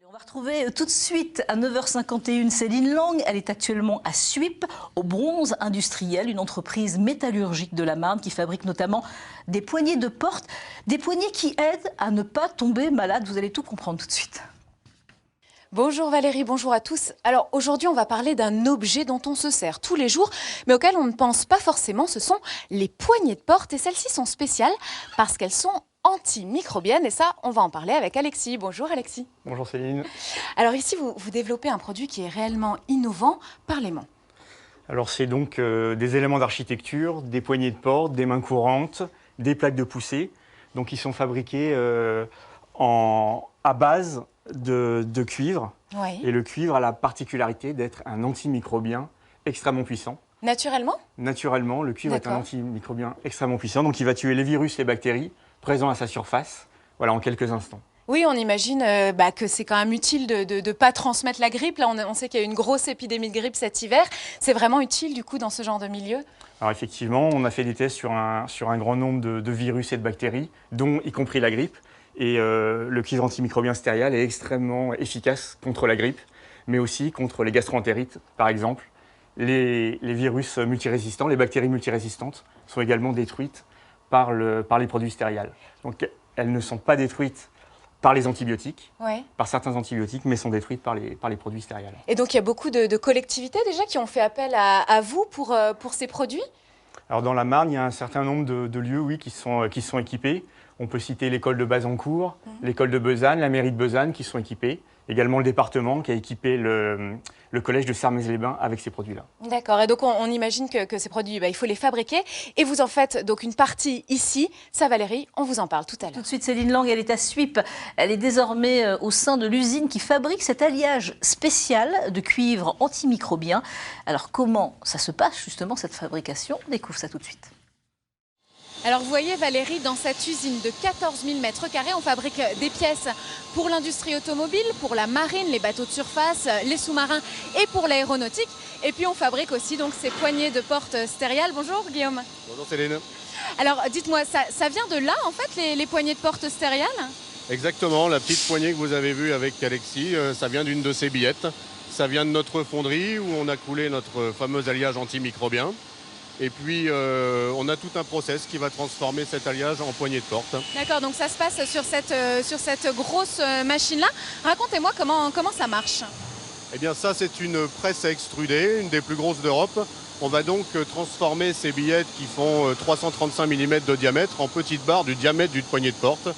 On va retrouver tout de suite à 9h51 Céline Lang. Elle est actuellement à Suippes, au Bronze Industriel, une entreprise métallurgique de la Marne qui fabrique notamment des poignées de porte, des poignées qui aident à ne pas tomber malade. Vous allez tout comprendre tout de suite. Bonjour Valérie, bonjour à tous. Alors aujourd'hui on va parler d'un objet dont on se sert tous les jours mais auquel on ne pense pas forcément, ce sont les poignées de porte et celles-ci sont spéciales parce qu'elles sont antimicrobiennes et ça on va en parler avec Alexis. Bonjour Alexis. Bonjour Céline. Alors ici vous développez un produit qui est réellement innovant, parlez-moi. Alors c'est donc des éléments d'architecture, des poignées de porte, des mains courantes, des plaques de poussée. Donc ils sont fabriqués à base de cuivre. Oui. Et le cuivre a la particularité d'être un antimicrobien extrêmement puissant. Naturellement? Naturellement, le cuivre est un antimicrobien extrêmement puissant, donc il va tuer les virus, les bactéries présents à sa surface, voilà, en quelques instants. Oui, on imagine que c'est quand même utile de ne pas transmettre la grippe. Là, on sait qu'il y a eu une grosse épidémie de grippe cet hiver. C'est vraiment utile, du coup, dans ce genre de milieu? Alors effectivement, on a fait des tests sur un grand nombre de virus et de bactéries, dont y compris la grippe. Et le cuivre antimicrobien Sterial est extrêmement efficace contre la grippe, mais aussi contre les gastroentérites, par exemple. Les virus multirésistants, les bactéries multirésistantes sont également détruites par les produits Sterial. Donc elles ne sont pas détruites par les antibiotiques, par certains antibiotiques, mais sont détruites par les produits Sterial. Et donc il y a beaucoup de collectivités déjà qui ont fait appel à vous pour ces produits? Alors dans la Marne, il y a un certain nombre de lieux oui, qui sont équipés. On peut citer l'école de Bazancourt, l'école de Besanne, la mairie de Besanne qui sont équipées. Également le département qui a équipé le collège de Sermaises-les-Bains avec ces produits-là. D'accord, et donc on imagine que ces produits, il faut les fabriquer. Et vous en faites donc une partie ici. Ça Valérie, on vous en parle tout à l'heure. Tout de suite Céline Lang, elle est à Suippes. Elle est désormais au sein de l'usine qui fabrique cet alliage spécial de cuivre antimicrobien. Alors comment ça se passe justement cette fabrication? On découvre ça tout de suite. Alors vous voyez Valérie, dans cette usine de 14 000 m², on fabrique des pièces pour l'industrie automobile, pour la marine, les bateaux de surface, les sous-marins et pour l'aéronautique. Et puis on fabrique aussi donc ces poignées de porte Sterial. Bonjour Guillaume. Bonjour Céline. Alors dites-moi, ça vient de là en fait les poignées de porte Sterial? Exactement, la petite poignée que vous avez vue avec Alexis, ça vient d'une de ces billettes. Ça vient de notre fonderie où on a coulé notre fameux alliage antimicrobien. Et puis, on a tout un process qui va transformer cet alliage en poignée de porte. D'accord, donc ça se passe sur cette grosse machine-là. Racontez-moi comment ça marche. Eh bien, ça, c'est une presse à extruder, une des plus grosses d'Europe. On va donc transformer ces billettes qui font 335 mm de diamètre en petites barres du diamètre d'une poignée de porte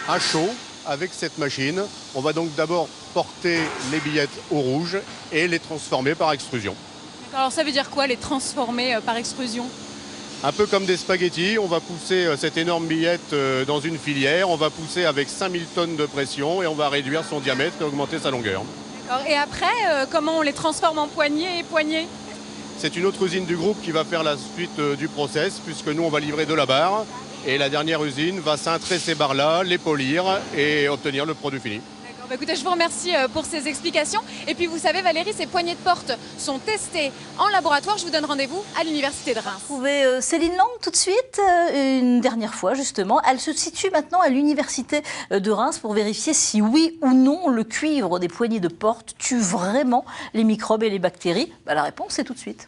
à chaud avec cette machine. On va donc d'abord porter les billettes au rouge et les transformer par extrusion. Alors ça veut dire quoi, les transformer par extrusion? Un peu comme des spaghettis, on va pousser cette énorme billette dans une filière, on va pousser avec 5000 tonnes de pression et on va réduire son diamètre et augmenter sa longueur. D'accord. Et après, comment on les transforme en poignées et poignées? C'est une autre usine du groupe qui va faire la suite du process, puisque nous on va livrer de la barre et la dernière usine va cintrer ces barres-là, les polir et obtenir le produit fini. Écoutez, je vous remercie pour ces explications. Et puis vous savez Valérie, ces poignées de porte sont testées en laboratoire. Je vous donne rendez-vous à l'université de Reims. Vous trouvez Céline Lang tout de suite, une dernière fois justement. Elle se situe maintenant à l'université de Reims pour vérifier si oui ou non le cuivre des poignées de porte tue vraiment les microbes et les bactéries. La réponse est tout de suite.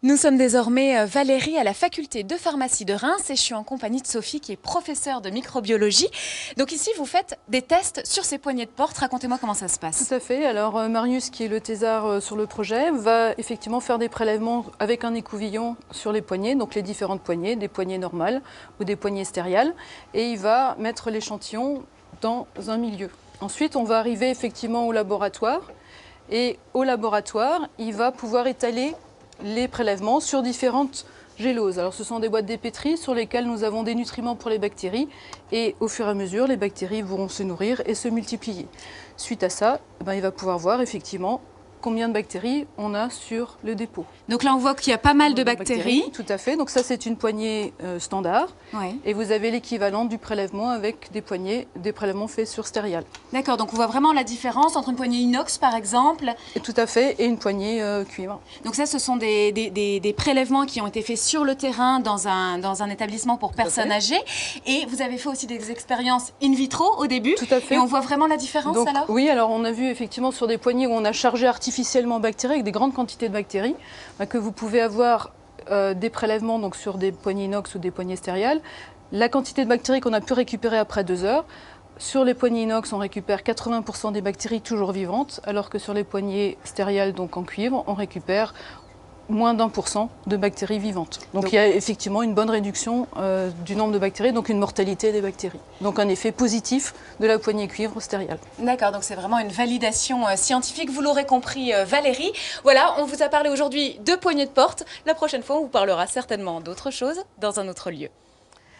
Nous sommes désormais Valérie à la faculté de pharmacie de Reims et je suis en compagnie de Sophie qui est professeure de microbiologie. Donc ici vous faites des tests sur ces poignées de porte, racontez-moi comment ça se passe. Tout à fait, alors Marius qui est le thésard sur le projet va effectivement faire des prélèvements avec un écouvillon sur les poignées, donc les différentes poignées, des poignées normales ou des poignées Sterial, et il va mettre l'échantillon dans un milieu. Ensuite on va arriver effectivement au laboratoire et au laboratoire il va pouvoir étaler les prélèvements sur différentes géloses. Alors ce sont des boîtes dépétries sur lesquelles nous avons des nutriments pour les bactéries et au fur et à mesure les bactéries vont se nourrir et se multiplier. Suite à ça, il va pouvoir voir effectivement combien de bactéries on a sur le dépôt. Donc là, on voit qu'il y a pas mal de bactéries. Tout à fait. Donc ça, c'est une poignée standard. Ouais. Et vous avez l'équivalent du prélèvement avec des prélèvements faits sur stérial. D'accord, donc on voit vraiment la différence entre une poignée inox, par exemple. Et tout à fait, et une poignée cuivre. Donc ça, ce sont des prélèvements qui ont été faits sur le terrain dans un établissement pour personnes âgées. Et vous avez fait aussi des expériences in vitro au début. Tout à fait. Et on voit vraiment la différence Donc, alors? Oui, alors on a vu effectivement sur des poignées où on a chargé artificiellement bactéries avec des grandes quantités de bactéries, que vous pouvez avoir des prélèvements donc, sur des poignées inox ou des poignées stériales. La quantité de bactéries qu'on a pu récupérer après 2 heures, sur les poignées inox, on récupère 80% des bactéries toujours vivantes, alors que sur les poignées stériales, donc en cuivre, on récupère moins d'1% de bactéries vivantes. Donc il y a effectivement une bonne réduction du nombre de bactéries, donc une mortalité des bactéries. Donc un effet positif de la poignée cuivre stériale. D'accord, donc c'est vraiment une validation scientifique, vous l'aurez compris Valérie. Voilà, on vous a parlé aujourd'hui de poignées de porte. La prochaine fois, on vous parlera certainement d'autres choses dans un autre lieu.